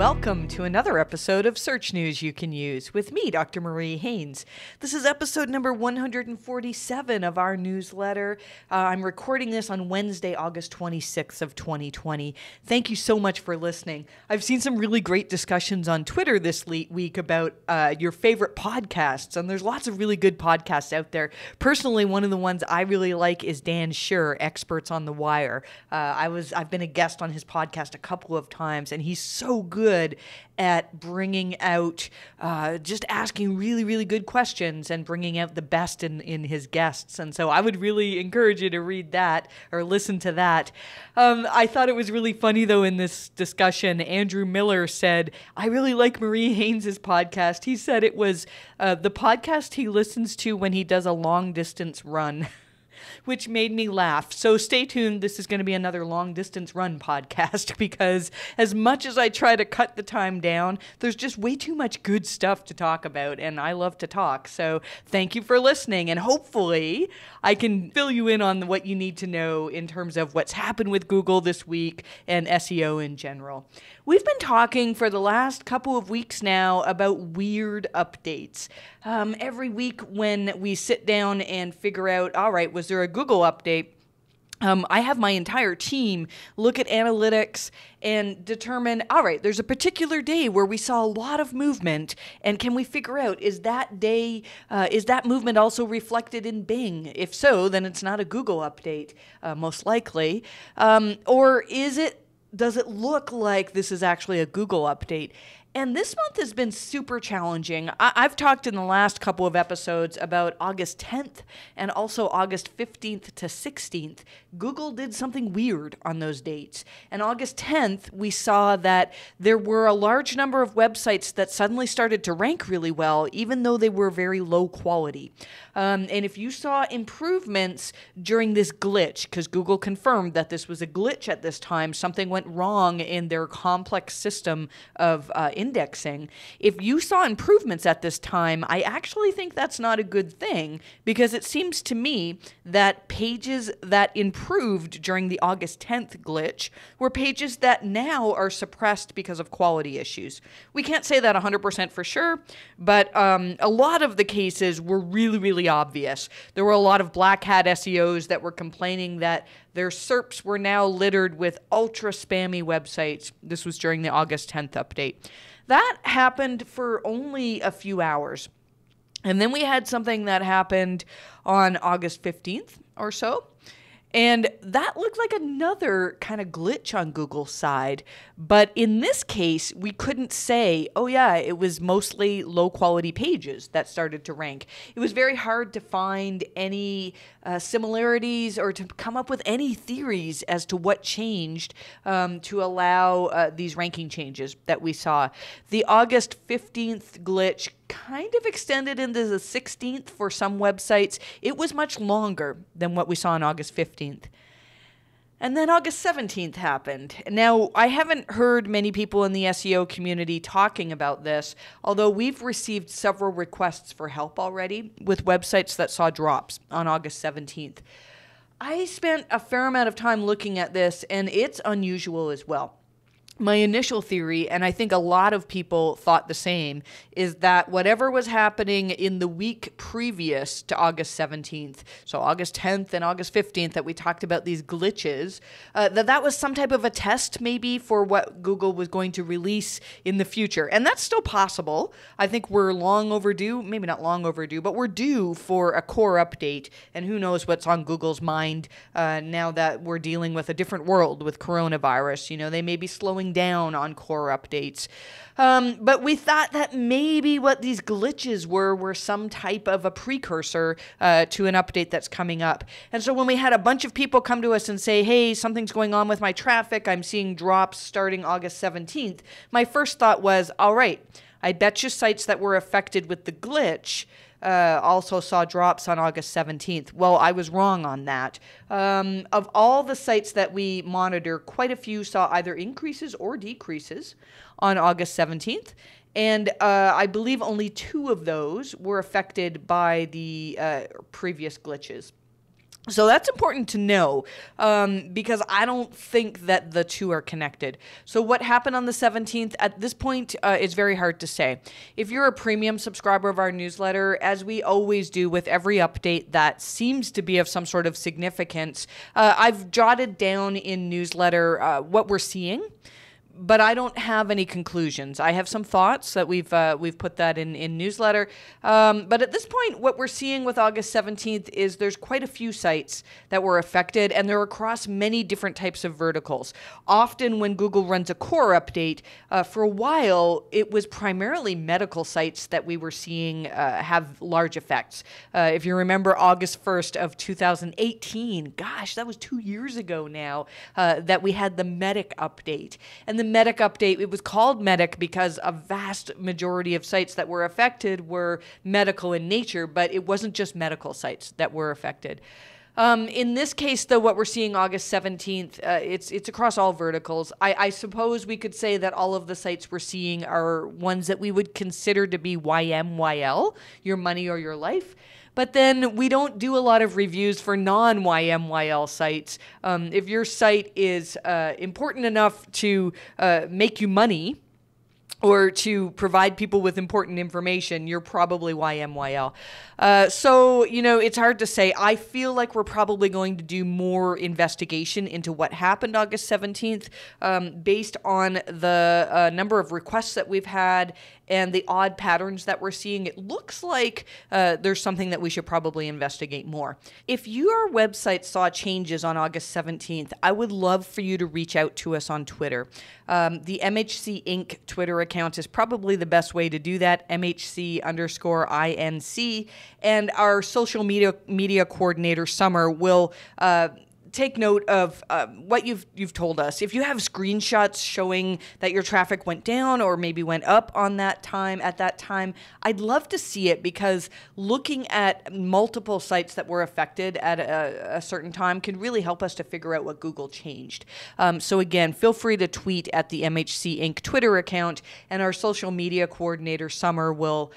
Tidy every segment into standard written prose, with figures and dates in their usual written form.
Welcome to another episode of Search News You Can Use with me, Dr. Marie Haynes. This is episode number 147 of our newsletter. I'm recording this on Wednesday, August 26th of 2020. Thank you so much for listening. I've seen some really great discussions on Twitter this week about your favorite podcasts, and there's lots of really good podcasts out there. Personally, one of the ones I really like is Dan Schur, Experts on the Wire. I've been a guest on his podcast a couple of times, and he's so good at bringing out, just asking really, really good questions and bringing out the best in his guests. And so I would really encourage you to read that or listen to that. I thought it was really funny, though, in this discussion, Andrew Miller said, I really like Marie Haynes' podcast. He said it was the podcast he listens to when he does a long-distance run. Which made me laugh. So stay tuned. This is going to be another long distance run podcast because as much as I try to cut the time down, there's just way too much good stuff to talk about, and I love to talk. So thank you for listening, and hopefully I can fill you in on what you need to know in terms of what's happened with Google this week and SEO in general. We've been talking for the last couple of weeks now about weird updates. Every week when we sit down and figure out, all right, was there a Google update? I have my entire team look at analytics and determine, all right, there's a particular day where we saw a lot of movement, and can we figure out, is that day, is that movement also reflected in Bing? If so, then it's not a Google update, most likely. Or does it look like this is actually a Google update? And this month has been super challenging. I've talked in the last couple of episodes about August 10th and also August 15th to 16th. Google did something weird on those dates. And August 10th, we saw that there were a large number of websites that suddenly started to rank really well, even though they were very low quality. And if you saw improvements during this glitch, because Google confirmed that this was a glitch at this time, something went wrong in their complex system of indexing. If you saw improvements at this time, I actually think that's not a good thing, because it seems to me that pages that improved during the August 10th glitch were pages that now are suppressed because of quality issues. We can't say that 100% for sure, but a lot of the cases were really, really obvious. There were a lot of black hat SEOs that were complaining that their SERPs were now littered with ultra spammy websites. This was during the August 10th update. That happened for only a few hours. And then we had something that happened on August 15th or so. And that looked like another kind of glitch on Google's side. But in this case, we couldn't say, oh yeah, it was mostly low quality pages that started to rank. It was very hard to find any similarities or to come up with any theories as to what changed to allow these ranking changes that we saw. The August 15th glitch kind of extended into the 16th for some websites. It was much longer than what we saw on August 15th. And then August 17th happened. Now, I haven't heard many people in the SEO community talking about this, although we've received several requests for help already with websites that saw drops on August 17th. I spent a fair amount of time looking at this, and it's unusual as well. My initial theory, and I think a lot of people thought the same, is that whatever was happening in the week previous to August 17th, so August 10th and August 15th that we talked about these glitches, that was some type of a test maybe for what Google was going to release in the future. And that's still possible. I think we're long overdue, maybe not long overdue, but we're due for a core update. And who knows what's on Google's mind now that we're dealing with a different world with coronavirus. You know, they may be slowing down on core updates. But we thought that maybe what these glitches were some type of a precursor to an update that's coming up. And so when we had a bunch of people come to us and say, hey, something's going on with my traffic, I'm seeing drops starting August 17th, my first thought was, all right, I bet you sites that were affected with the glitch also saw drops on August 17th. Well, I was wrong on that. Of all the sites that we monitor, quite a few saw either increases or decreases on August 17th. And I believe only 2 of those were affected by the previous glitches. So that's important to know because I don't think that the two are connected. So what happened on the 17th, at this point, is very hard to say. If you're a premium subscriber of our newsletter, as we always do with every update that seems to be of some sort of significance, I've jotted down in newsletter what we're seeing. But I don't have any conclusions. I have some thoughts that we've put that in newsletter. But at this point, what we're seeing with August 17th is there's quite a few sites that were affected, and they're across many different types of verticals. Often when Google runs a core update, for a while, it was primarily medical sites that we were seeing have large effects. If you remember August 1st of 2018, gosh, that was 2 years ago now, that we had the Medic update. And the Medic update, it was called Medic because a vast majority of sites that were affected were medical in nature, but it wasn't just medical sites that were affected. In this case, though, what we're seeing August 17th, it's across all verticals. I suppose we could say that all of the sites we're seeing are ones that we would consider to be YMYL, your money or your life. But then we don't do a lot of reviews for non-YMYL sites. If your site is important enough to make you money, or to provide people with important information, you're probably YMYL. So, it's hard to say. I feel like we're probably going to do more investigation into what happened August 17th based on the number of requests that we've had and the odd patterns that we're seeing. It looks like there's something that we should probably investigate more. If your website saw changes on August 17th, I would love for you to reach out to us on Twitter. The MHC Inc. Twitter account is probably the best way to do that, MHC_INC. And our social media coordinator, Summer, will take note of what you've told us. If you have screenshots showing that your traffic went down or maybe went up at that time, I'd love to see it, because looking at multiple sites that were affected at a certain time can really help us to figure out what Google changed. So again, feel free to tweet at the MHC Inc. Twitter account, and our social media coordinator, Summer, will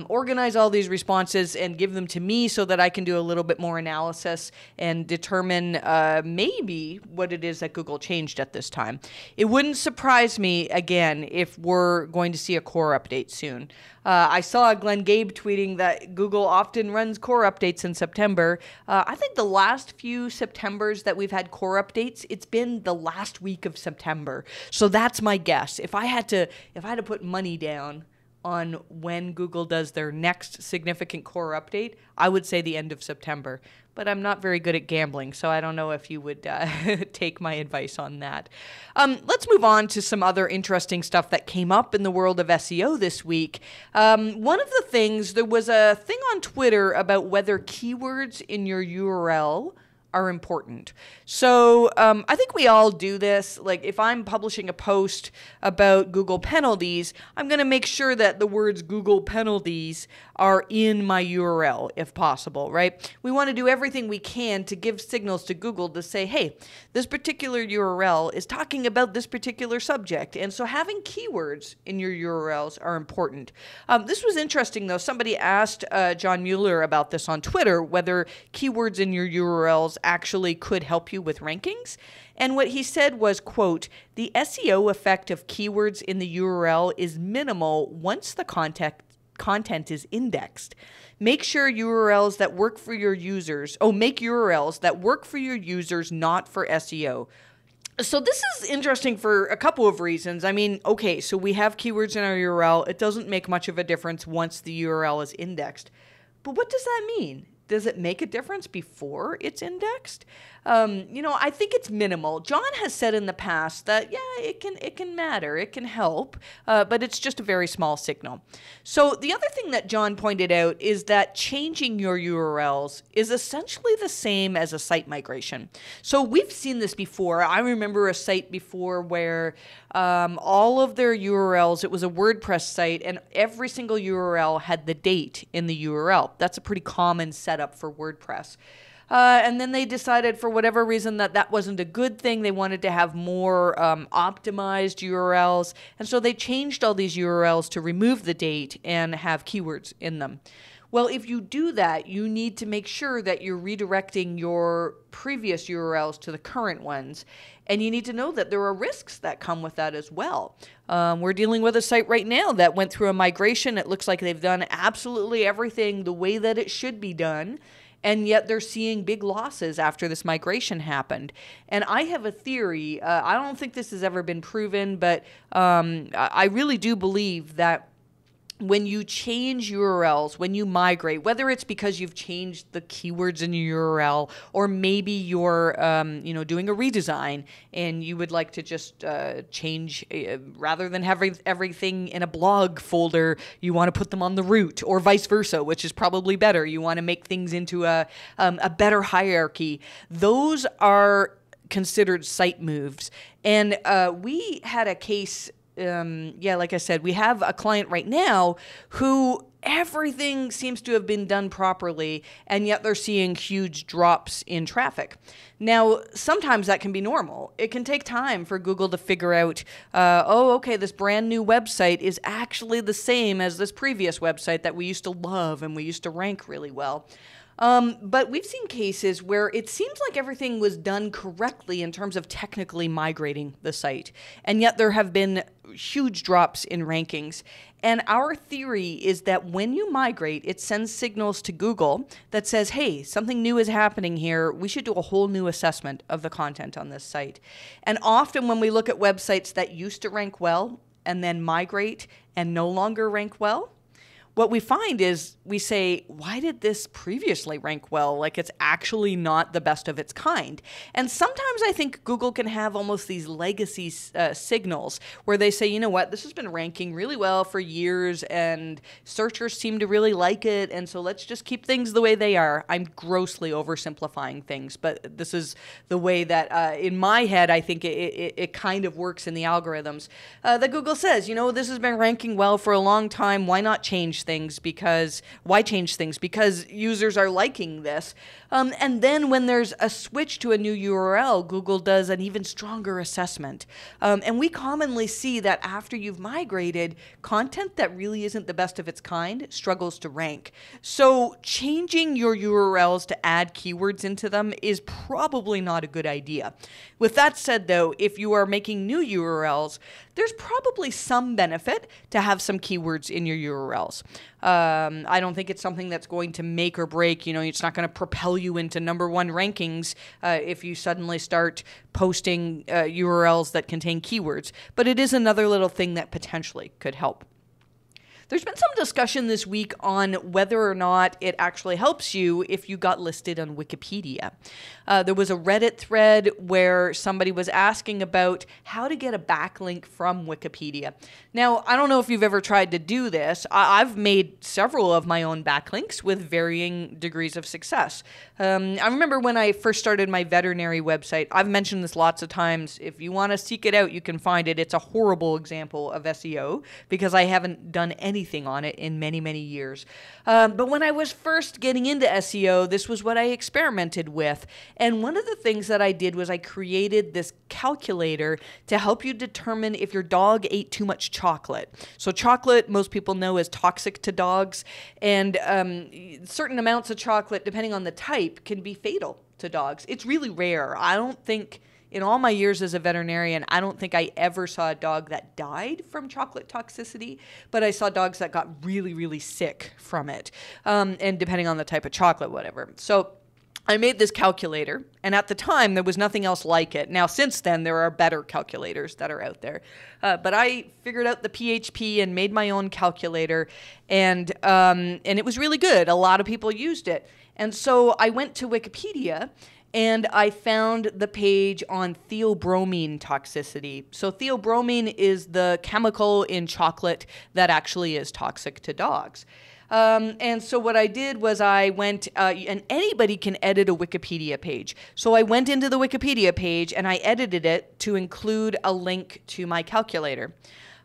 organize all these responses and give them to me so that I can do a little bit more analysis and determine maybe what it is that Google changed at this time. It wouldn't surprise me, again, if we're going to see a core update soon. I saw Glenn Gabe tweeting that Google often runs core updates in September. I think the last few Septembers that we've had core updates, it's been the last week of September. So that's my guess. If I had to put money down on when Google does their next significant core update, I would say the end of September. But I'm not very good at gambling, so I don't know if you would take my advice on that. Let's move on to some other interesting stuff that came up in the world of SEO this week. One of the things, there was a thing on Twitter about whether keywords in your URL are important. So I think we all do this. Like, if I'm publishing a post about Google penalties, I'm going to make sure that the words Google penalties are in my URL if possible, right? We want to do everything we can to give signals to Google to say, hey, this particular URL is talking about this particular subject. And so having keywords in your URLs are important. This was interesting, though. Somebody asked John Mueller about this on Twitter, whether keywords in your URLs actually could help you with rankings. And what he said was, quote, "The SEO effect of keywords in the URL is minimal once the content is indexed. Make URLs that work for your users, not for SEO." So this is interesting for a couple of reasons. I mean, okay, so we have keywords in our URL. It doesn't make much of a difference once the URL is indexed. But what does that mean? Does it make a difference before it's indexed? I think it's minimal. John has said in the past that, yeah, it can matter, it can help, but it's just a very small signal. So the other thing that John pointed out is that changing your URLs is essentially the same as a site migration. So we've seen this before. I remember a site before where all of their URLs, it was a WordPress site, and every single URL had the date in the URL. That's a pretty common setup for WordPress. And then they decided, for whatever reason, that wasn't a good thing. They wanted to have more optimized URLs. And so they changed all these URLs to remove the date and have keywords in them. Well, if you do that, you need to make sure that you're redirecting your previous URLs to the current ones. And you need to know that there are risks that come with that as well. We're dealing with a site right now that went through a migration. It looks like they've done absolutely everything the way that it should be done. And yet they're seeing big losses after this migration happened. And I have a theory. I don't think this has ever been proven, but I really do believe that when you change URLs, when you migrate, whether it's because you've changed the keywords in your URL, or maybe you're, doing a redesign and you would like to just change, rather than having everything in a blog folder, you want to put them on the root, or vice versa, which is probably better. You want to make things into a better hierarchy. Those are considered site moves. And we had a case. Like I said, we have a client right now who everything seems to have been done properly, and yet they're seeing huge drops in traffic. Now, sometimes that can be normal. It can take time for Google to figure out, this brand new website is actually the same as this previous website that we used to love and we used to rank really well. But we've seen cases where it seems like everything was done correctly in terms of technically migrating the site, and yet there have been huge drops in rankings. And our theory is that when you migrate, it sends signals to Google that says, hey, something new is happening here. We should do a whole new assessment of the content on this site. And often when we look at websites that used to rank well and then migrate and no longer rank well, what we find is we say, why did this previously rank well? Like, it's actually not the best of its kind. And sometimes I think Google can have almost these legacy signals where they say, you know what, this has been ranking really well for years and searchers seem to really like it. And so let's just keep things the way they are. I'm grossly oversimplifying things, but this is the way that in my head, I think it kind of works in the algorithms. That Google says, this has been ranking well for a long time. Why not change things? Why change things? Because users are liking this. And then when there's a switch to a new URL, Google does an even stronger assessment. And we commonly see that after you've migrated, content that really isn't the best of its kind struggles to rank. So changing your URLs to add keywords into them is probably not a good idea. With that said, though, if you are making new URLs, there's probably some benefit to have some keywords in your URLs. I don't think it's something that's going to make or break. It's not going to propel you into #1 rankings if you suddenly start posting URLs that contain keywords. But it is another little thing that potentially could help. There's been some discussion this week on whether or not it actually helps you if you got listed on Wikipedia. There was a Reddit thread where somebody was asking about how to get a backlink from Wikipedia. Now, I don't know if you've ever tried to do this. I've made several of my own backlinks with varying degrees of success. I remember when I first started my veterinary website, I've mentioned this lots of times. If you want to seek it out, you can find it. It's a horrible example of SEO because I haven't done anything on it in many, many years. But when I was first getting into SEO, this was what I experimented with. And one of the things that I did was I created this calculator to help you determine if your dog ate too much chocolate. So chocolate, most people know, is toxic to dogs. And certain amounts of chocolate, depending on the type, can be fatal to dogs. It's really rare. I don't think, in all my years as a veterinarian, I don't think I ever saw a dog that died from chocolate toxicity, but I saw dogs that got really, really sick from it. And depending on the type of chocolate, whatever. So I made this calculator, and at the time, there was nothing else like it. Now, since then, there are better calculators that are out there. But I figured out the PHP and made my own calculator, and it was really good. A lot of people used it. And so I went to Wikipedia, and I found the page on theobromine toxicity. So theobromine is the chemical in chocolate that actually is toxic to dogs. And so what I did was I went, and anybody can edit a Wikipedia page. So I went into the Wikipedia page and I edited it to include a link to my calculator.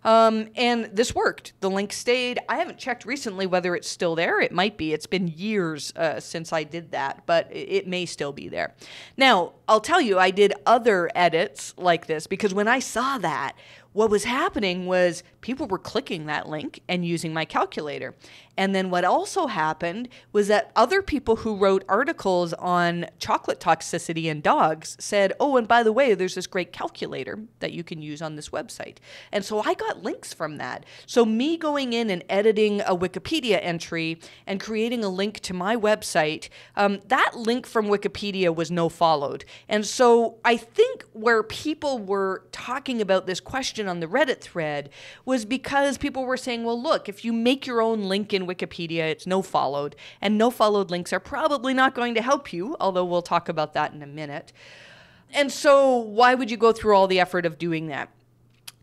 And this worked. The link stayed. I haven't checked recently whether it's still there. It might be. It's been years since I did that, but it may still be there. Now, I'll tell you, I did other edits like this because when I saw that, what was happening was people were clicking that link and using my calculator. And then what also happened was that other people who wrote articles on chocolate toxicity in dogs said, oh, and by the way, there's this great calculator that you can use on this website. And so I got links from that. So me going in and editing a Wikipedia entry and creating a link to my website, that link from Wikipedia was nofollowed. And so I think where people were talking about this question on the Reddit thread was because people were saying, well, look, if you make your own link in Wikipedia, it's nofollowed, and nofollowed links are probably not going to help you, although we'll talk about that in a minute. And so why would you go through all the effort of doing that?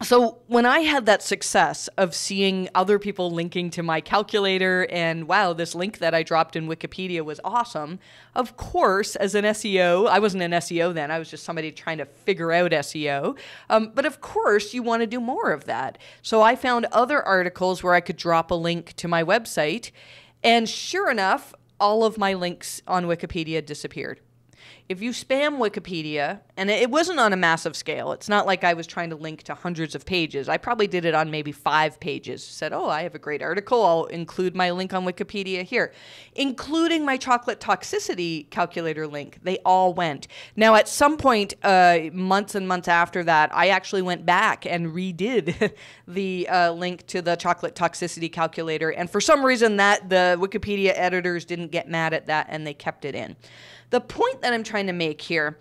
So when I had that success of seeing other people linking to my calculator and wow, this link that I dropped in Wikipedia was awesome, of course, as an SEO, I wasn't an SEO then, I was just somebody trying to figure out SEO, but of course you want to do more of that. So I found other articles where I could drop a link to my website, and sure enough, all of my links on Wikipedia disappeared. If you spam Wikipedia, and it wasn't on a massive scale, it's not like I was trying to link to hundreds of pages. I probably did it on maybe 5 pages. Said, oh, I have a great article. I'll include my link on Wikipedia here. Including my chocolate toxicity calculator link. They all went. Now, at some point, months and months after that, I actually went back and redid the link to the chocolate toxicity calculator. And for some reason, that the Wikipedia editors didn't get mad at that, and they kept it in. The point that I'm trying to make here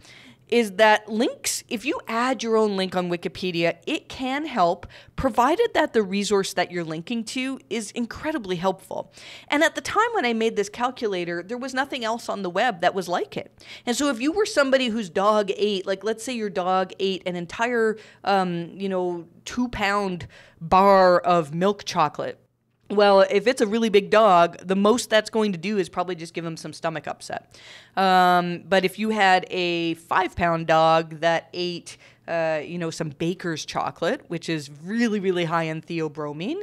is that links, if you add your own link on Wikipedia, it can help, provided that the resource that you're linking to is incredibly helpful. And at the time when I made this calculator, there was nothing else on the web that was like it. And so if you were somebody whose dog ate, like let's say your dog ate an entire, 2-pound bar of milk chocolate, well, if it's a really big dog, the most that's going to do is probably just give them some stomach upset. But if you had a 5-pound dog that ate, some baker's chocolate, which is really, really high in theobromine,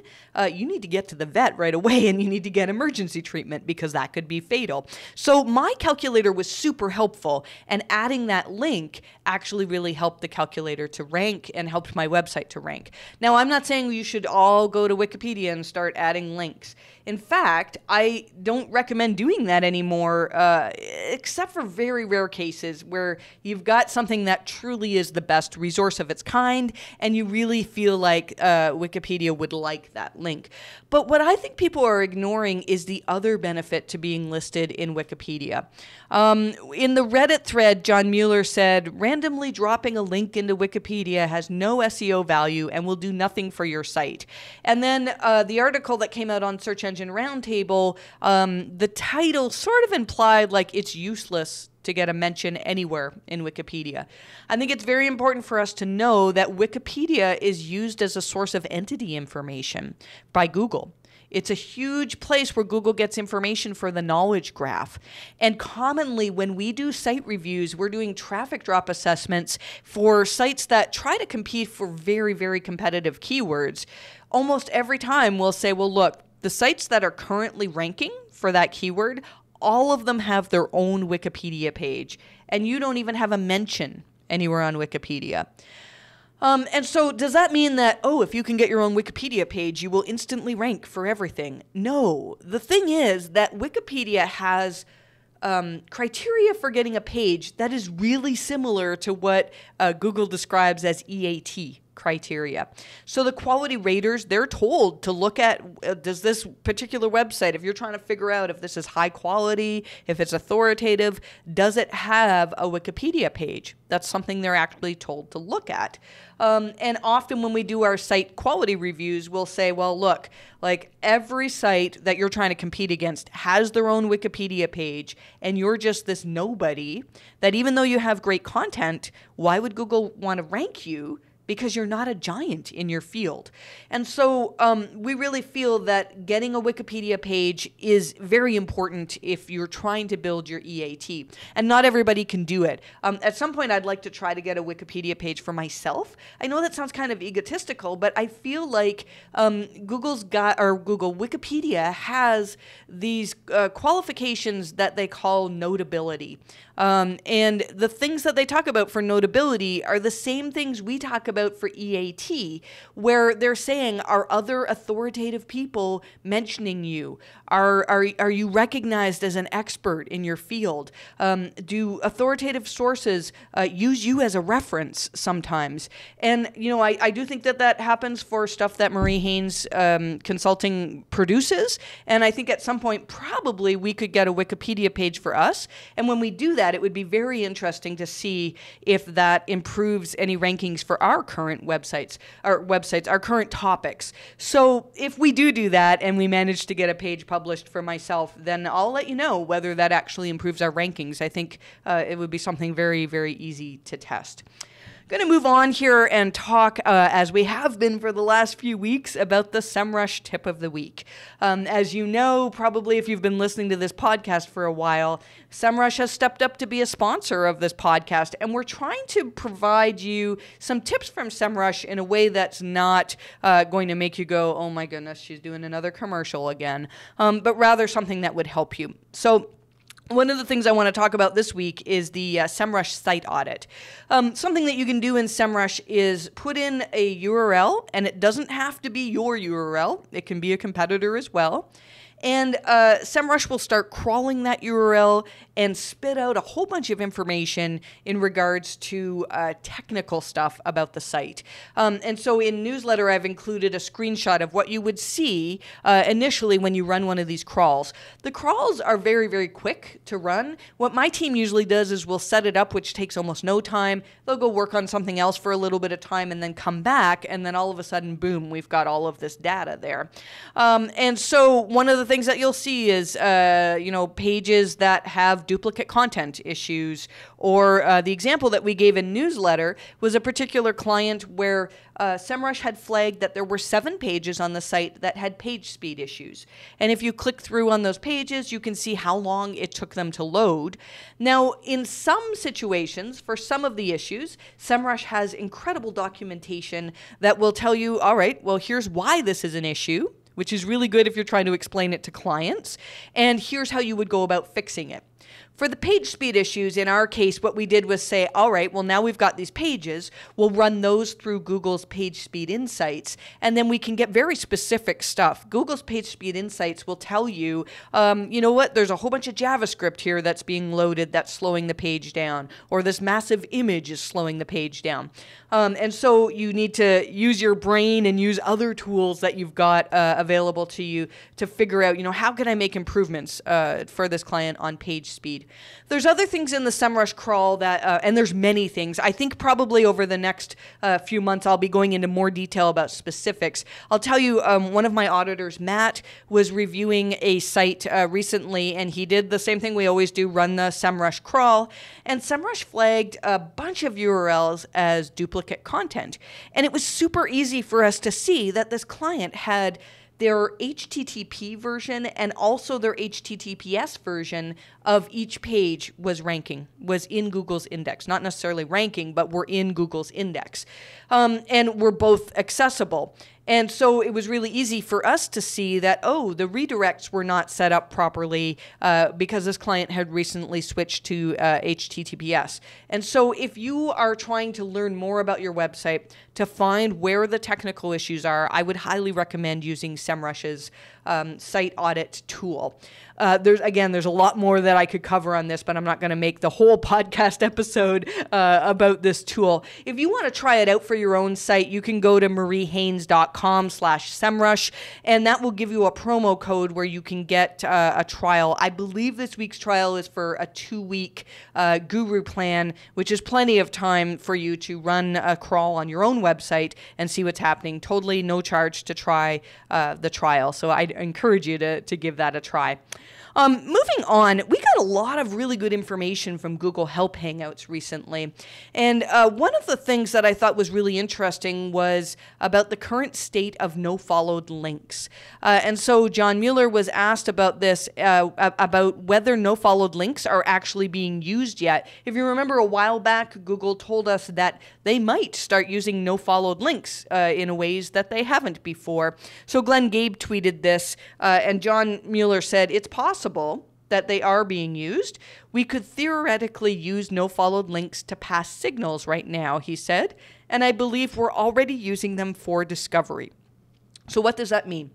you need to get to the vet right away, and you need to get emergency treatment because that could be fatal. So my calculator was super helpful, and adding that link actually really helped the calculator to rank and helped my website to rank. Now, I'm not saying you should all go to Wikipedia and start adding links. In fact, I don't recommend doing that anymore, except for very rare cases where you've got something that truly is the best resource of its kind, and you really feel like Wikipedia would like that link. But what I think people are ignoring is the other benefit to being listed in Wikipedia. In the Reddit thread, John Mueller said, randomly dropping a link into Wikipedia has no SEO value and will do nothing for your site. And then the article that came out on Search Engine Roundtable, the title sort of implied like it's useless to get a mention anywhere in Wikipedia. I think it's very important for us to know that Wikipedia is used as a source of entity information by Google. It's a huge place where Google gets information for the knowledge graph. And commonly when we do site reviews, we're doing traffic drop assessments for sites that try to compete for very, very competitive keywords. Almost every time we'll say, well, look, the sites that are currently ranking for that keyword, all of them have their own Wikipedia page, and you don't even have a mention anywhere on Wikipedia. And so does that mean that, oh, if you can get your own Wikipedia page, you will instantly rank for everything? No. The thing is that Wikipedia has criteria for getting a page that is really similar to what Google describes as EAT criteria. So the quality raters, they're told to look at, does this particular website, if you're trying to figure out if this is high quality, if it's authoritative, does it have a Wikipedia page? That's something they're actually told to look at. And often when we do our site quality reviews, we'll say, well, look, like every site that you're trying to compete against has their own Wikipedia page, and you're just this nobody that even though you have great content, why would Google want to rank you? Because you're not a giant in your field. And so we really feel that getting a Wikipedia page is very important if you're trying to build your EAT. And not everybody can do it. At some point, I'd like to try to get a Wikipedia page for myself. I know that sounds kind of egotistical, but I feel like Wikipedia has these qualifications that they call notability. And the things that they talk about for notability are the same things we talk about for EAT, where they're saying, are other authoritative people mentioning you? Are you recognized as an expert in your field? Do authoritative sources use you as a reference sometimes? And, I do think that happens for stuff that Marie Haynes Consulting produces. And I think at some point, probably we could get a Wikipedia page for us. And when we do that, it would be very interesting to see if that improves any rankings for our current websites, our current topics. So if we do that and we manage to get a page published for myself, then I'll let you know whether that actually improves our rankings. I think it would be something very, very easy to test. Going to move on here and talk, as we have been for the last few weeks, about the Semrush Tip of the Week. As you know, probably if you've been listening to this podcast for a while, Semrush has stepped up to be a sponsor of this podcast, and we're trying to provide you some tips from Semrush in a way that's not going to make you go, oh my goodness, she's doing another commercial again, but rather something that would help you. So one of the things I want to talk about this week is the Semrush site audit. Something that you can do in Semrush is put in a URL, and it doesn't have to be your URL. It can be a competitor as well. And Semrush will start crawling that URL and spit out a whole bunch of information in regards to technical stuff about the site. And so in Newsletter, I've included a screenshot of what you would see initially when you run one of these crawls. The crawls are very, very quick to run. What my team usually does is we'll set it up, which takes almost no time. They'll go work on something else for a little bit of time and then come back, and then all of a sudden, boom, we've got all of this data there. And so one of the things that you'll see is, pages that have duplicate content issues, or the example that we gave in Newsletter was a particular client where Semrush had flagged that there were 7 pages on the site that had page speed issues. And if you click through on those pages, you can see how long it took them to load. Now, in some situations, for some of the issues, Semrush has incredible documentation that will tell you, all right, well, here's why this is an issue, which is really good if you're trying to explain it to clients, and here's how you would go about fixing it. For the page speed issues, in our case, what we did was say, all right, well, now we've got these pages. We'll run those through Google's Page Speed Insights, and then we can get very specific stuff. Google's Page Speed Insights will tell you, you know what, there's a whole bunch of JavaScript here that's being loaded that's slowing the page down, or this massive image is slowing the page down. And so you need to use your brain and use other tools that you've got available to you to figure out, how can I make improvements for this client on page speed. There's other things in the Semrush crawl that, and there's many things. I think probably over the next few months, I'll be going into more detail about specifics. I'll tell you, one of my auditors, Matt, was reviewing a site recently, and he did the same thing we always do, run the Semrush crawl, and Semrush flagged a bunch of URLs as duplicate content. And it was super easy for us to see that this client had their HTTP version and also their HTTPS version of each page was in Google's index. Not necessarily ranking, but were in Google's index. And were both accessible. And so it was really easy for us to see that, the redirects were not set up properly because this client had recently switched to HTTPS. And so if you are trying to learn more about your website to find where the technical issues are, I would highly recommend using Semrush's site audit tool. There's a lot more that I could cover on this, but I'm not going to make the whole podcast episode about this tool. If you want to try it out for your own site, you can go to mariehaynes.com/Semrush, and that will give you a promo code where you can get a trial. I believe this week's trial is for a 2-week guru plan, which is plenty of time for you to run a crawl on your own website and see what's happening. Totally no charge to try the trial, so I'd encourage you to give that a try. Moving on, we got a lot of really good information from Google Help Hangouts recently. And one of the things that I thought was really interesting was about the current state of no-followed links. And so John Mueller was asked about this, about whether no-followed links are actually being used yet. If you remember a while back, Google told us that they might start using no-followed links in ways that they haven't before. So Glenn Gabe tweeted this, and John Mueller said, it's possible that they are being used. We could theoretically use no-followed links to pass signals right now, he said. and I believe we're already using them for discovery. So what does that mean?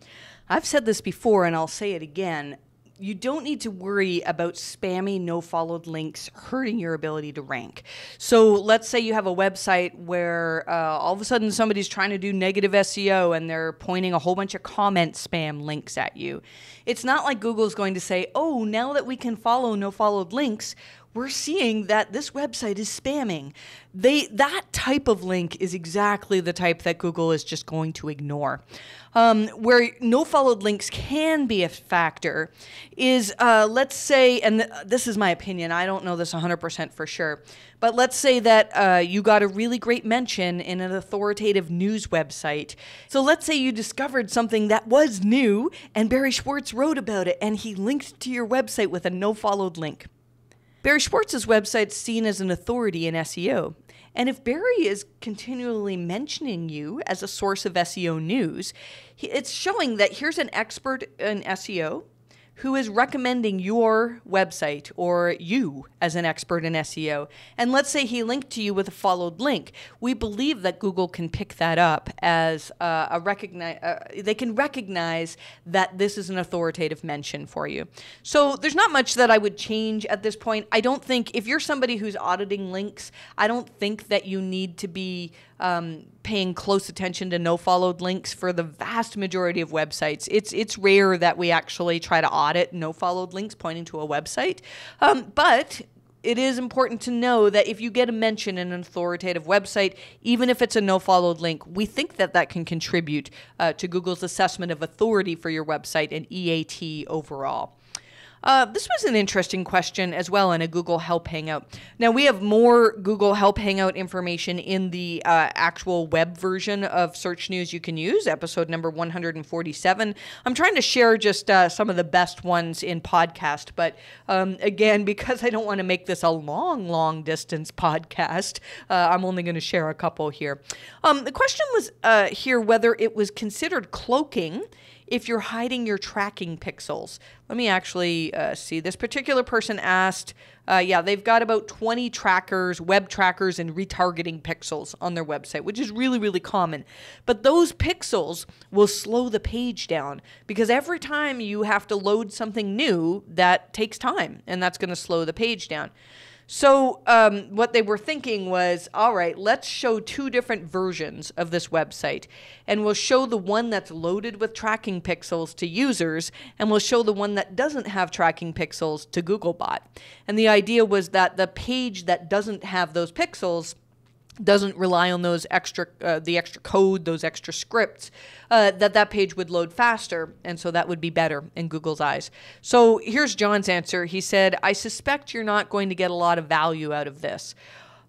I've said this before, and I'll say it again. You don't need to worry about spammy, no-followed links hurting your ability to rank. So let's say you have a website where all of a sudden somebody's trying to do negative SEO and they're pointing a whole bunch of comment spam links at you. It's not like Google's going to say, oh, now that we can follow no-followed links, we're seeing that this website is spamming. That type of link is exactly the type that Google is just going to ignore. Where no-followed links can be a factor is, let's say, and this is my opinion, I don't know this 100% for sure, but let's say that you got a really great mention in an authoritative news website. So let's say you discovered something that was new and Barry Schwartz wrote about it and he linked to your website with a no-followed link. Barry Schwartz's website's seen as an authority in SEO. And if Barry is continually mentioning you as a source of SEO news, it's showing that here's an expert in SEO who is recommending your website or you as an expert in SEO. And let's say he linked to you with a followed link. We believe that Google can pick that up as they can recognize that this is an authoritative mention for you. So there's not much that I would change at this point. I don't think, if you're somebody who's auditing links, I don't think that you need to be paying close attention to no-followed links for the vast majority of websites. It's rare that we actually try to audit no-followed links pointing to a website, but it is important to know that if you get a mention in an authoritative website, even if it's a no-followed link, we think that that can contribute to Google's assessment of authority for your website and EAT overall. This was an interesting question as well in a Google Help Hangout. Now, we have more Google Help Hangout information in the actual web version of Search News You Can Use, episode number 147. I'm trying to share just some of the best ones in podcast, but again, because I don't want to make this a long distance podcast, I'm only going to share a couple here. The question was here whether it was considered cloaking if you're hiding your tracking pixels. Let me actually see. This particular person asked, they've got about 20 trackers, web trackers, and retargeting pixels on their website, which is really common. But those pixels will slow the page down because every time you have to load something new, that takes time, and that's going to slow the page down. So what they were thinking was, all right, let's show two different versions of this website. And we'll show the one that's loaded with tracking pixels to users, and we'll show the one that doesn't have tracking pixels to Googlebot. And the idea was that the page that doesn't have those pixels doesn't rely on those the extra code, those extra scripts, that page would load faster, and so that would be better in Google's eyes. So here's John's answer. He said, I suspect you're not going to get a lot of value out of this.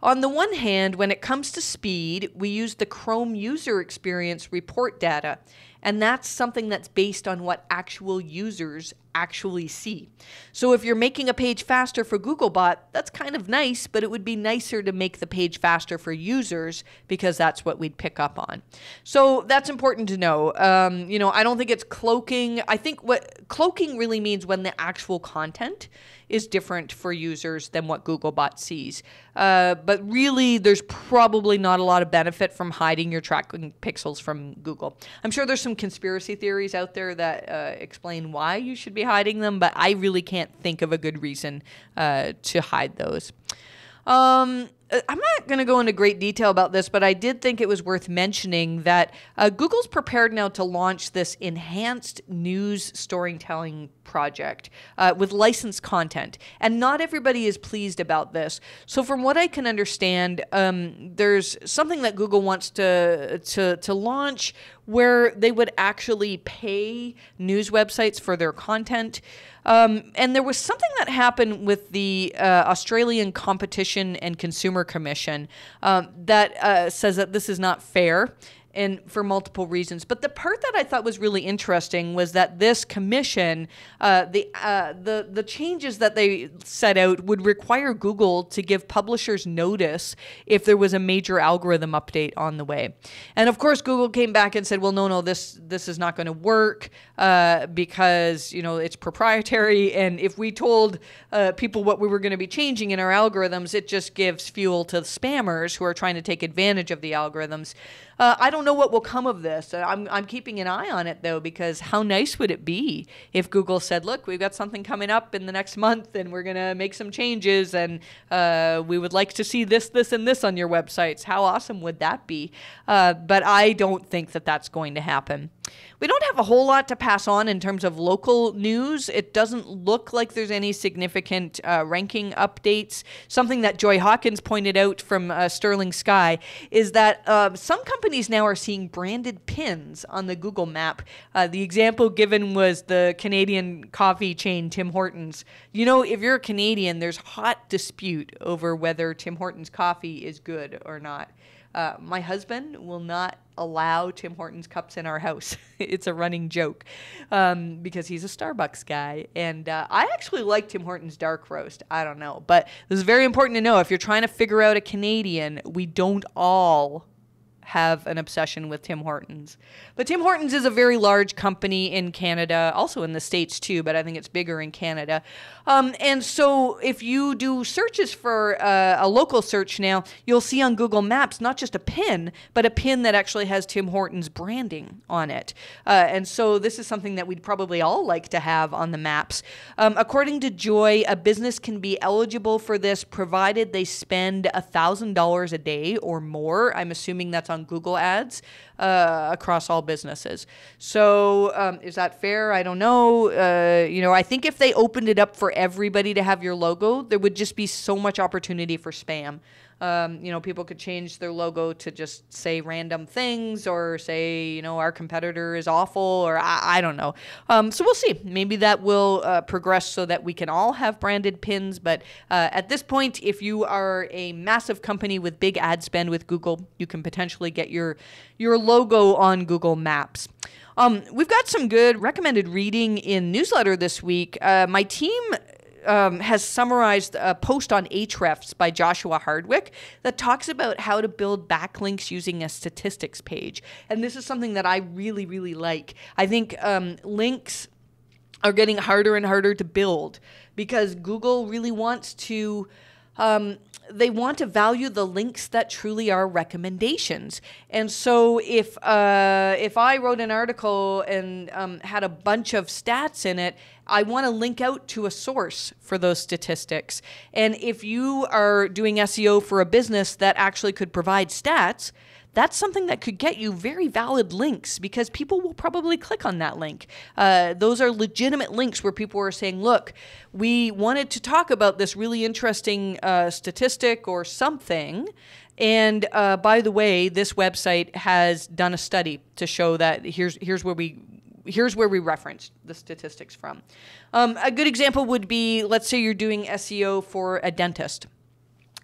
On the one hand, when it comes to speed, we use the Chrome user experience report data, and that's something that's based on what actual users actually see. So if you're making a page faster for Googlebot, that's kind of nice, but it would be nicer to make the page faster for users because that's what we'd pick up on. So that's important to know. I don't think it's cloaking. I think what cloaking really means when the actual content is different for users than what Googlebot sees. But really, there's probably not a lot of benefit from hiding your tracking pixels from Google. I'm sure there's some conspiracy theories out there that explain why you should be hiding them, but I really can't think of a good reason to hide those. I'm not going to go into great detail about this, but I did think it was worth mentioning that Google's prepared now to launch this enhanced news storytelling project with licensed content. And not everybody is pleased about this. So from what I can understand, there's something that Google wants to launch where they would actually pay news websites for their content. And there was something that happened with the Australian Competition and Consumer Commission that says that this is not fair. and for multiple reasons. But the part that I thought was really interesting was that this commission, the changes that they set out would require Google to give publishers notice if there was a major algorithm update on the way. And of course, Google came back and said, well, no, this is not going to work because, it's proprietary. And if we told people what we were going to be changing in our algorithms, it just gives fuel to spammers who are trying to take advantage of the algorithms. I don't know what will come of this. I'm keeping an eye on it, though, because how nice would it be if Google said, look, we've got something coming up in the next month and we're going to make some changes and we would like to see this, and this on your websites. How awesome would that be? But I don't think that that's going to happen. We don't have a whole lot to pass on in terms of local news. It doesn't look like there's any significant ranking updates. Something that Joy Hawkins pointed out from Sterling Sky is that some companies now are seeing branded pins on the Google map. The example given was the Canadian coffee chain Tim Hortons. If you're a Canadian, there's hot dispute over whether Tim Hortons coffee is good or not. My husband will not allow Tim Hortons cups in our house. It's a running joke because he's a Starbucks guy. And I actually like Tim Hortons dark roast. I don't know. But this is very important to know. If you're trying to figure out a Canadian, we don't all have an obsession with Tim Hortons. But Tim Hortons is a very large company in Canada, also in the States too, but I think it's bigger in Canada. And so if you do searches for a local search now, you'll see on Google Maps not just a pin, but a pin that actually has Tim Hortons branding on it. And so this is something that we'd probably all like to have on the maps. According to Joy, a business can be eligible for this provided they spend $1,000 a day or more. I'm assuming that's on Google Ads across all businesses. So is that fair? I don't know. I think if they opened it up for everybody to have your logo, there would just be so much opportunity for spam. People could change their logo to just say random things or say, our competitor is awful, or I don't know. So we'll see. Maybe that will progress so that we can all have branded pins. But at this point, if you are a massive company with big ad spend with Google, you can potentially get your logo on Google Maps. We've got some good recommended reading in newsletter this week. My team has summarized a post on hrefs by Joshua Hardwick that talks about how to build backlinks using a statistics page. And this is something that I really, really like. I think links are getting harder and harder to build because Google really wants to they want to value the links that truly are recommendations. And so if I wrote an article and had a bunch of stats in it, I want to link out to a source for those statistics. And if you are doing SEO for a business that actually could provide stats, that's something that could get you very valid links because people will probably click on that link. Those are legitimate links where people are saying, look, we wanted to talk about this really interesting statistic or something. And by the way, this website has done a study to show that here's where we referenced the statistics from. A good example would be, let's say you're doing SEO for a dentist.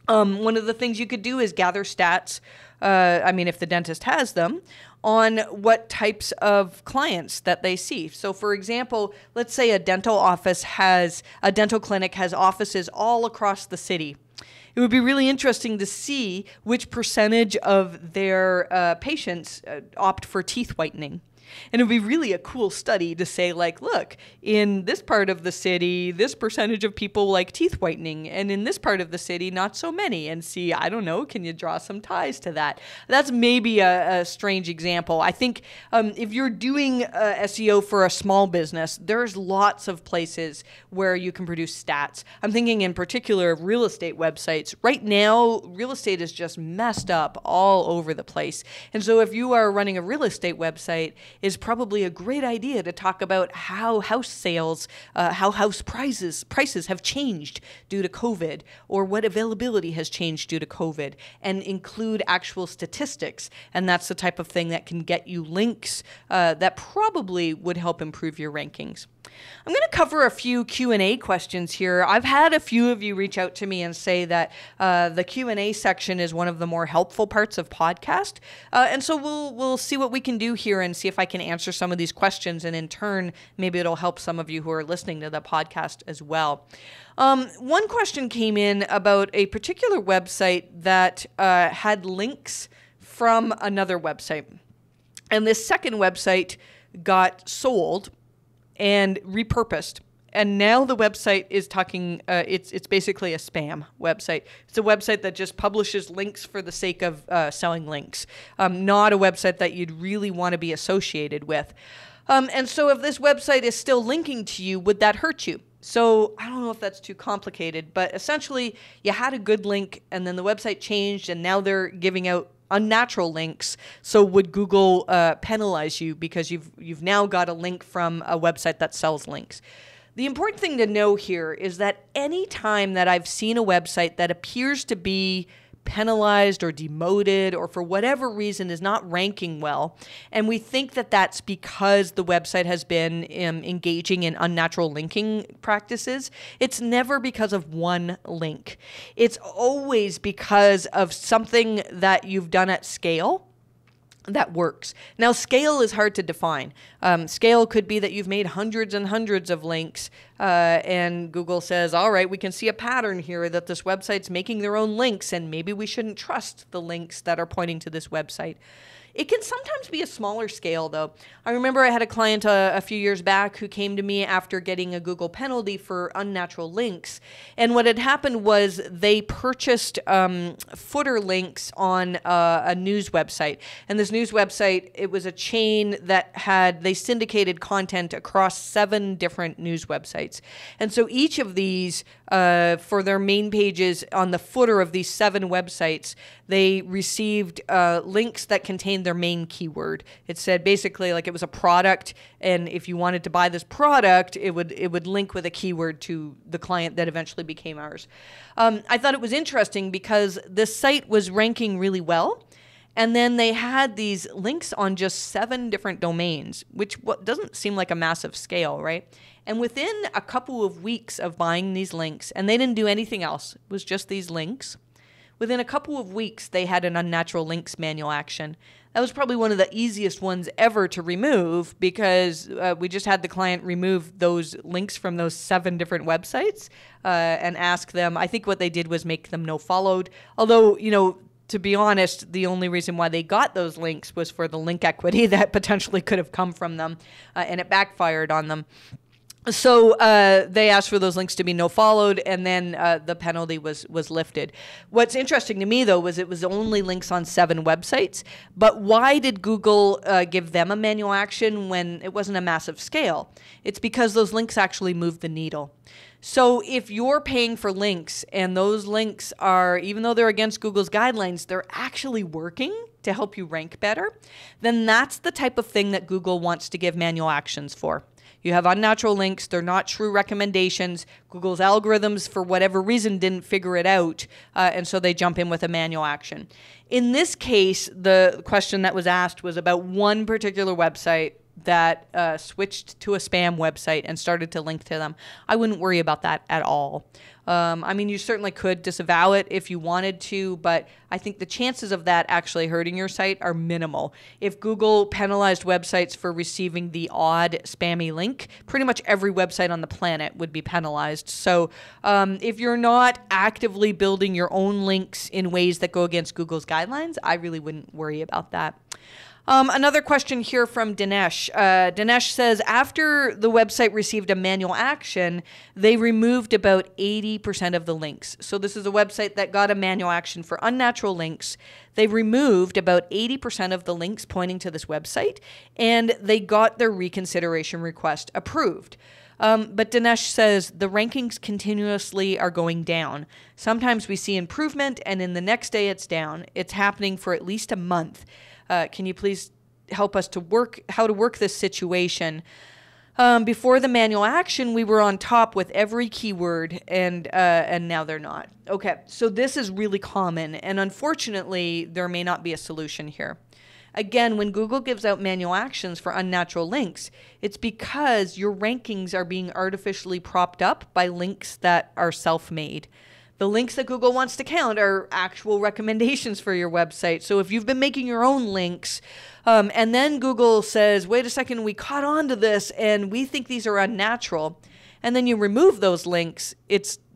One of the things you could do is gather stats, if the dentist has them, on what types of clients that they see. So for example, let's say a dental clinic has offices all across the city. It would be really interesting to see which percentage of their patients opt for teeth whitening. And it would be really a cool study to say, like, look, in this part of the city, this percentage of people like teeth whitening, and in this part of the city, not so many. And see, I don't know, can you draw some ties to that? That's maybe a strange example. I think if you're doing SEO for a small business, there's lots of places where you can produce stats. I'm thinking in particular of real estate websites. Right now, real estate is just messed up all over the place. And so if you are running a real estate website, is probably a great idea to talk about how house sales, how house prices have changed due to COVID, or what availability has changed due to COVID, and include actual statistics. And that's the type of thing that can get you links that probably would help improve your rankings. I'm going to cover a few Q&A questions here. I've had a few of you reach out to me and say that the Q&A section is one of the more helpful parts of podcast. And so we'll see what we can do here and see if I can answer some of these questions. And in turn, maybe it'll help some of you who are listening to the podcast as well. One question came in about a particular website that had links from another website. And this second website got sold and repurposed. And now the website is talking, it's basically a spam website. It's a website that just publishes links for the sake of selling links, not a website that you'd really want to be associated with. And so if this website is still linking to you, would that hurt you? So I don't know if that's too complicated, but essentially you had a good link and then the website changed and now they're giving out unnatural links. So would Google penalize you because you've now got a link from a website that sells links? The important thing to know here is that any time that I've seen a website that appears to be penalized or demoted or for whatever reason is not ranking well, and we think that that's because the website has been engaging in unnatural linking practices, it's never because of one link. It's always because of something that you've done at scale that works. Now, scale is hard to define. Scale could be that you've made hundreds and hundreds of links and Google says, all right, we can see a pattern here that this website's making their own links and maybe we shouldn't trust the links that are pointing to this website. It can sometimes be a smaller scale, though. I remember I had a client a few years back who came to me after getting a Google penalty for unnatural links. And what had happened was they purchased footer links on a news website. And this news website, it was a chain that they syndicated content across 7 different news websites. And so each of these, for their main pages on the footer of these 7 websites, they received links that contained their main keyword. It said basically like it was a product, and if you wanted to buy this product, it would link with a keyword to the client that eventually became ours. I thought it was interesting because this site was ranking really well, and then they had these links on just 7 different domains, which doesn't seem like a massive scale, right? And within a couple of weeks of buying these links, and they didn't do anything else, it was just these links, within a couple of weeks, they had an unnatural links manual action. That was probably one of the easiest ones ever to remove because we just had the client remove those links from those 7 different websites and ask them. I think what they did was make them nofollowed. Although, to be honest, the only reason why they got those links was for the link equity that potentially could have come from them, and it backfired on them. So they asked for those links to be nofollowed, and then the penalty was lifted. What's interesting to me, though, was it was only links on 7 websites. But why did Google give them a manual action when it wasn't a massive scale? It's because those links actually moved the needle. So if you're paying for links and those links are, even though they're against Google's guidelines, they're actually working to help you rank better, then that's the type of thing that Google wants to give manual actions for. You have unnatural links. They're not true recommendations. Google's algorithms, for whatever reason, didn't figure it out, and so they jump in with a manual action. In this case, the question that was asked was about one particular website that switched to a spam website and started to link to them. I wouldn't worry about that at all. I mean, you certainly could disavow it if you wanted to, but I think the chances of that actually hurting your site are minimal. If Google penalized websites for receiving the odd spammy link, pretty much every website on the planet would be penalized. So if you're not actively building your own links in ways that go against Google's guidelines, I really wouldn't worry about that. Another question here from Dinesh. Dinesh says, after the website received a manual action, they removed about 80% of the links. So this is a website that got a manual action for unnatural links. They removed about 80% of the links pointing to this website, and they got their reconsideration request approved. But Dinesh says the rankings continuously are going down. Sometimes we see improvement, and in the next day it's down. It's happening for at least a month. Can you please help us how to work this situation? Before the manual action, we were on top with every keyword, and now they're not. Okay, so this is really common, and unfortunately, there may not be a solution here. Again, when Google gives out manual actions for unnatural links, it's because your rankings are being artificially propped up by links that are self-made. The links that Google wants to count are actual recommendations for your website. So if you've been making your own links, and then Google says, wait a second, we caught on to this and we think these are unnatural, and then you remove those links,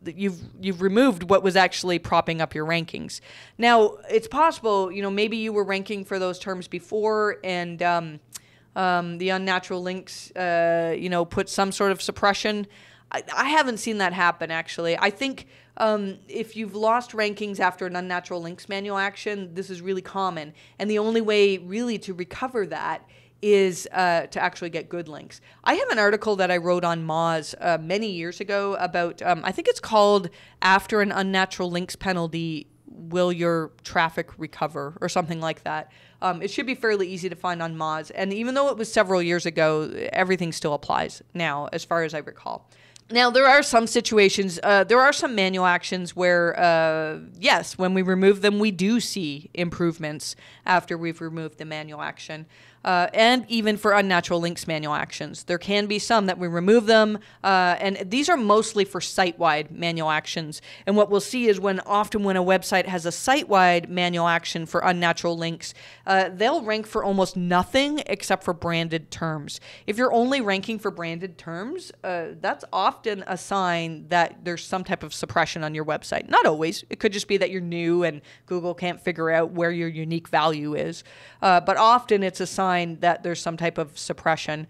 you've removed what was actually propping up your rankings. Now, it's possible, maybe you were ranking for those terms before, and the unnatural links, put some sort of suppression. I haven't seen that happen, actually. I think if you've lost rankings after an unnatural links manual action, this is really common. And the only way really to recover that is to actually get good links. I have an article that I wrote on Moz many years ago about, I think it's called After an Unnatural Links Penalty, Will Your Traffic Recover, or something like that. It should be fairly easy to find on Moz. And even though it was several years ago, everything still applies now, as far as I recall. Now, there are some situations, there are some manual actions where, yes, when we remove them, we do see improvements after we've removed the manual action. And even for unnatural links manual actions. There can be some that we remove them, and these are mostly for site-wide manual actions. And what we'll see is often when a website has a site-wide manual action for unnatural links, they'll rank for almost nothing except for branded terms. If you're only ranking for branded terms, that's often a sign that there's some type of suppression on your website. Not always. It could just be that you're new and Google can't figure out where your unique value is. But often it's a sign that there's some type of suppression.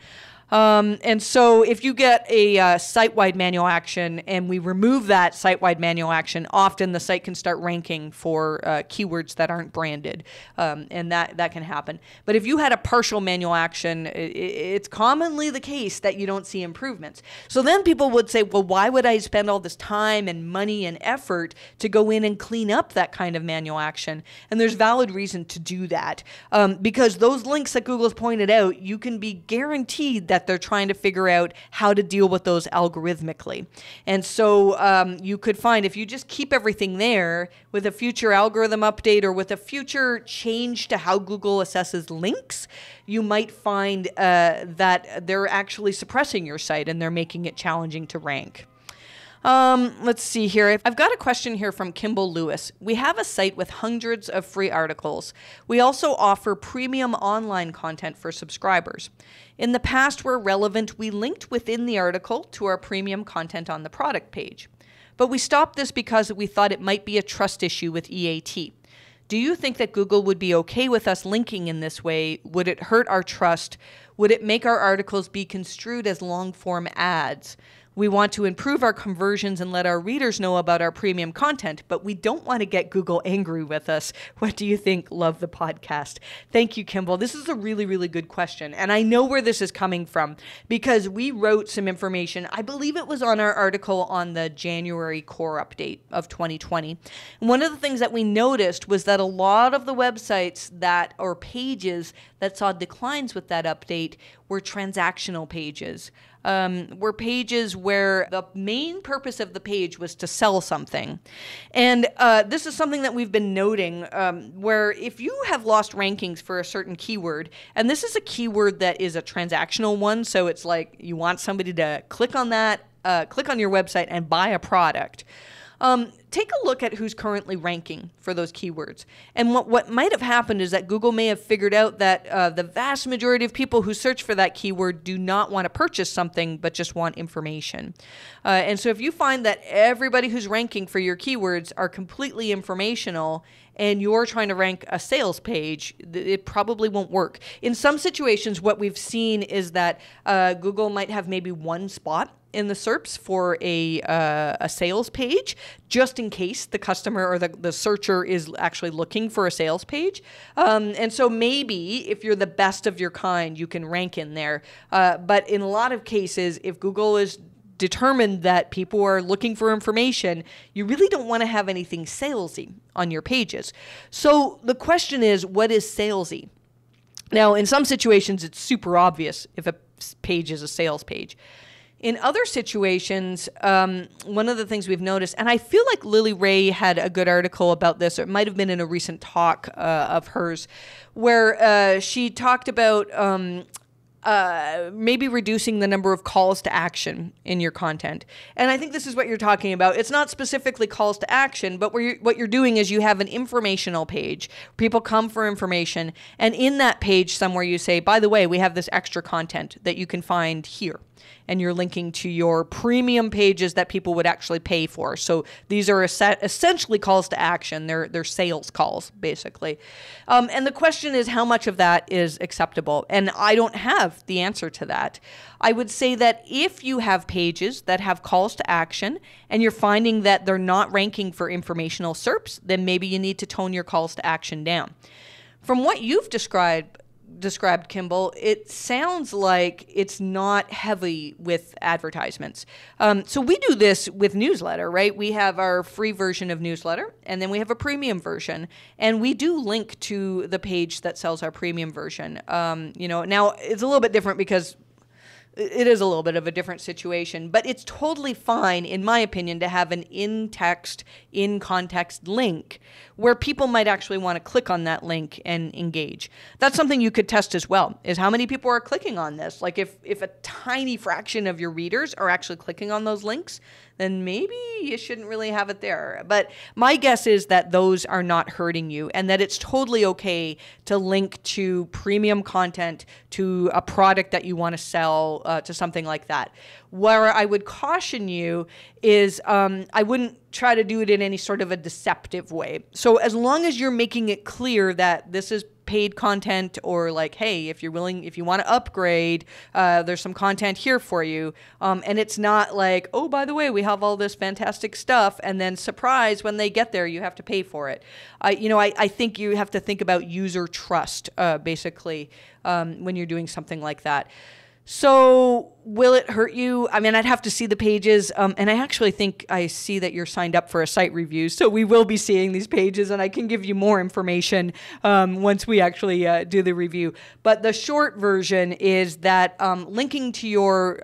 And so if you get a site-wide manual action and we remove that site-wide manual action, often the site can start ranking for keywords that aren't branded, and that can happen. But if you had a partial manual action, it's commonly the case that you don't see improvements. So then people would say, well, why would I spend all this time and money and effort to go in and clean up that kind of manual action? And there's valid reason to do that, because those links that Google's pointed out, you can be guaranteed that they're trying to figure out how to deal with those algorithmically. And so you could find if you just keep everything there with a future algorithm update or with a future change to how Google assesses links, you might find that they're actually suppressing your site and they're making it challenging to rank. Let's see here. I've got a question here from Kimball Lewis. We have a site with hundreds of free articles. We also offer premium online content for subscribers. In the past, where relevant, we linked within the article to our premium content on the product page. But we stopped this because we thought it might be a trust issue with EAT. Do you think that Google would be okay with us linking in this way? Would it hurt our trust? Would it make our articles be construed as long-form ads? We want to improve our conversions and let our readers know about our premium content, but we don't want to get Google angry with us. What do you think? Love the podcast. Thank you, Kimball. This is a really, really good question. And I know where this is coming from because we wrote some information. I believe it was on our article on the January core update of 2020. And one of the things that we noticed was that a lot of the websites or pages that saw declines with that update were transactional pages. Were pages where the main purpose of the page was to sell something. And this is something that we've been noting, where if you have lost rankings for a certain keyword, and this is a keyword that is a transactional one, so it's like you want somebody to click on that, click on your website and buy a product. Take a look at who's currently ranking for those keywords. And what might have happened is that Google may have figured out that the vast majority of people who search for that keyword do not want to purchase something, but just want information. And so if you find that everybody who's ranking for your keywords are completely informational and you're trying to rank a sales page, it probably won't work. In some situations, what we've seen is that Google might have maybe one spot in the SERPs for a sales page, just in case the customer or the searcher is actually looking for a sales page. And so maybe if you're the best of your kind, you can rank in there. But in a lot of cases, if Google is determined that people are looking for information, you really don't want to have anything salesy on your pages. So the question is, what is salesy? Now, in some situations, it's super obvious if a page is a sales page. In other situations, one of the things we've noticed, and I feel like Lily Ray had a good article about this, or it might have been in a recent talk of hers, where she talked about maybe reducing the number of calls to action in your content. And I think this is what you're talking about. It's not specifically calls to action, but what you're doing is you have an informational page. People come for information, and in that page somewhere you say, by the way, we have this extra content that you can find here. And you're linking to your premium pages that people would actually pay for. So these are essentially calls to action. They're sales calls, basically. And the question is, how much of that is acceptable? And I don't have the answer to that. I would say that if you have pages that have calls to action and you're finding that they're not ranking for informational SERPs, then maybe you need to tone your calls to action down. From what you've described, Kimball, it sounds like it's not heavy with advertisements. So we do this with newsletter, right? We have our free version of newsletter, and then we have a premium version, and we do link to the page that sells our premium version. Now it's a little bit different because it is a little bit of a different situation, but it's totally fine, in my opinion, to have an in-text, in-context link where people might actually want to click on that link and engage. That's something you could test as well, is how many people are clicking on this. Like if a tiny fraction of your readers are actually clicking on those links, then maybe you shouldn't really have it there. But my guess is that those are not hurting you, and that it's totally okay to link to premium content, to a product that you want to sell, to something like that. Where I would caution you is I wouldn't try to do it in any sort of a deceptive way. So as long as you're making it clear that this is paid content, or like, hey, if you want to upgrade, there's some content here for you. And it's not like, oh, by the way, we have all this fantastic stuff, and then surprise, when they get there, you have to pay for it. I think you have to think about user trust, basically, when you're doing something like that. So will it hurt you? I mean, I'd have to see the pages. And I actually think I see that you're signed up for a site review. So we will be seeing these pages, and I can give you more information once we actually do the review. But the short version is that linking to your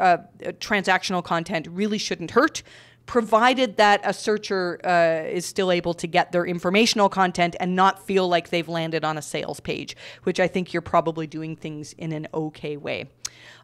transactional content really shouldn't hurt, provided that a searcher is still able to get their informational content and not feel like they've landed on a sales page, which I think you're probably doing things in an okay way.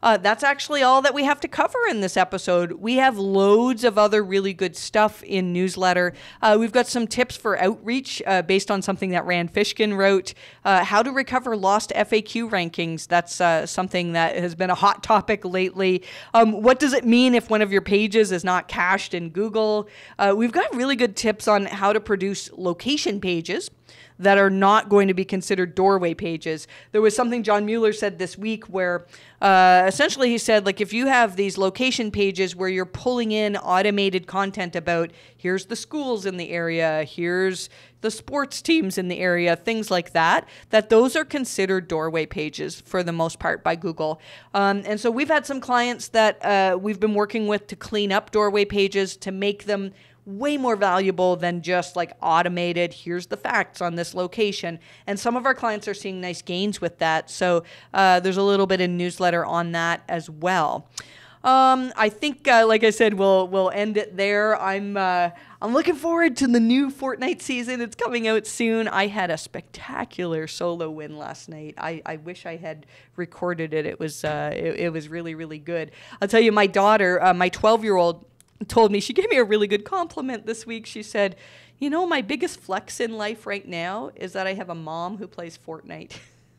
That's actually all that we have to cover in this episode. We have loads of other really good stuff in newsletter. We've got some tips for outreach based on something that Rand Fishkin wrote. How to recover lost FAQ rankings. That's something that has been a hot topic lately. What does it mean if one of your pages is not cached in Google? We've got really good tips on how to produce location pages that are not going to be considered doorway pages. There was something John Mueller said this week where essentially he said, like, if you have these location pages where you're pulling in automated content about here's the schools in the area, here's the sports teams in the area, things like that, that those are considered doorway pages for the most part by Google. And so we've had some clients that we've been working with to clean up doorway pages to make them way more valuable than just like automated, here's the facts on this location. And some of our clients are seeing nice gains with that. So there's a little bit in newsletter on that as well. I think, like I said, we'll end it there. I'm looking forward to the new Fortnite season. It's coming out soon. I had a spectacular solo win last night. I wish I had recorded it. It was really, really good. I'll tell you, my daughter, my 12-year-old, told me, she gave me a really good compliment this week. She said, my biggest flex in life right now is that I have a mom who plays Fortnite,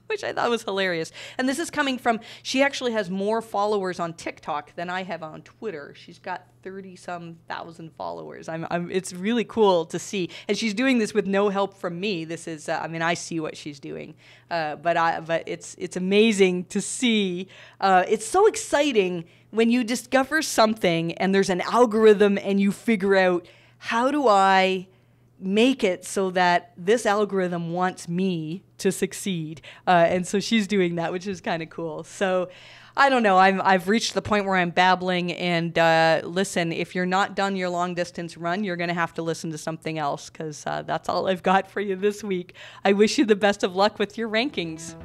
which I thought was hilarious. And this is coming from, she actually has more followers on TikTok than I have on Twitter. She's got 30-some thousand followers. It's really cool to see. And she's doing this with no help from me. This is, I see what she's doing. But it's amazing to see. It's so exciting when you discover something and there's an algorithm and you figure out, how do I make it so that this algorithm wants me to succeed? And so she's doing that, which is kind of cool. So I don't know. I've reached the point where I'm babbling. And listen, if you're not done your long distance run, you're going to have to listen to something else, because that's all I've got for you this week. I wish you the best of luck with your rankings.